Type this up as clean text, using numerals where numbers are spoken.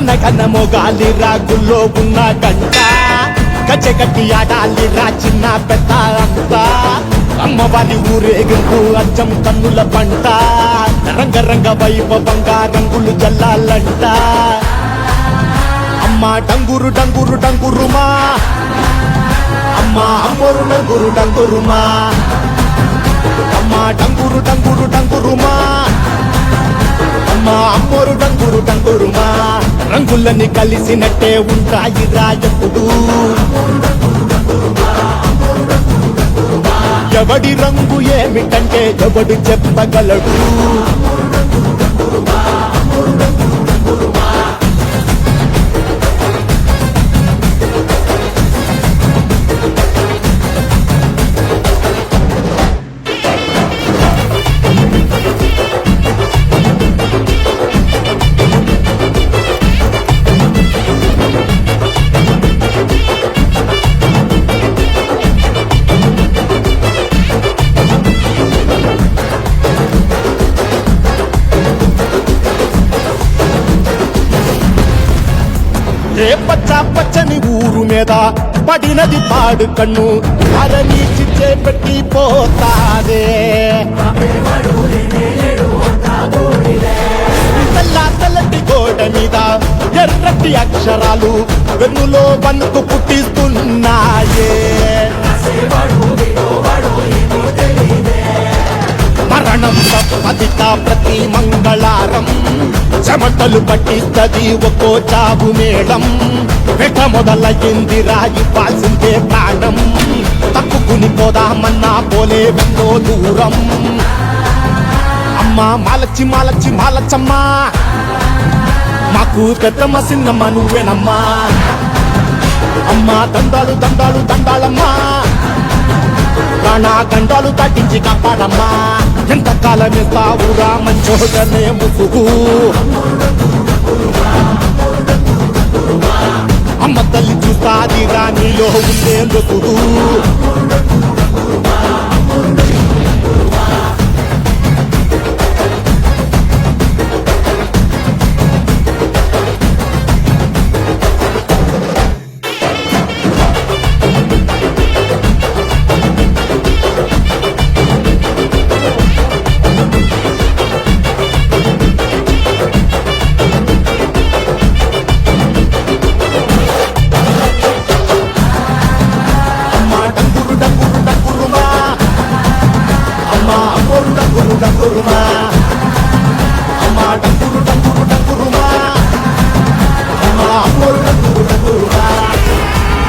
గనగన మొగాలి రాగుల్లో ఉన్న గంట గచ్చగట్టి ఆడాలి రా చిన్న పెద్ద అంతా అమ్మవారి ఊరేగింపు అచ్చం కన్నుల పంట రంగరంగ వైభవంగా రంగులు జల్లాలంట అమ్మ డంగురు డంగురు డంగురుమా అమ్మ అమ్మోరు డంగురు డంగురుమా అమ్మ డంగురు డంగురు డంగురుమా అమ్మ అమ్మోరు డంగురు డంగురుమా రంగులని కలిసినట్టే ఉంటాయి రాజపుడు ఎవడి రంగు ఏమిటంటే ఎవడు చెప్పగలడు ఏ పచ్చ పచ్చని ఊరు మీద పడినది పాడు కన్ను అరని చిచ్చే పెట్టి పోతాదే తెల్ల తెల్లటి గోడ మీద ఎర్రటి అక్షరాలు వెన్నులో వణుకు పుట్టిస్తున్నాయే మరణం తప్పదిత ప్రతి మంగళారం చెమటలు పట్టిస్తది ఒక్కో చావు మేళం వెట మొదలయ్యింది రాయి పాల్సిందే ప్రాణం తప్పుకుని పోదామన్నా పోలే వెందో దూరం అమ్మా మాలచ్చి మాలచ్చి మాలచ్చమ్మా మాకు పెద్దమ్మ సిన్నమ్మ నువ్వేనమ్మా అమ్మా దండాలు దండాలు దండాలమ్మా ప్రాణా గండాలు తగ్గించి కాపాడమ్మా ఎంతకాలం ఇస్తావురా మంచోటనే ముసుగు అమ్మ తల్లి చూస్తాది రాణిలో ఉండే లొసుగు డంగురుమా అమ్మ డంగురు డంగురు డంగురుమా అమ్మ అమ్మోరు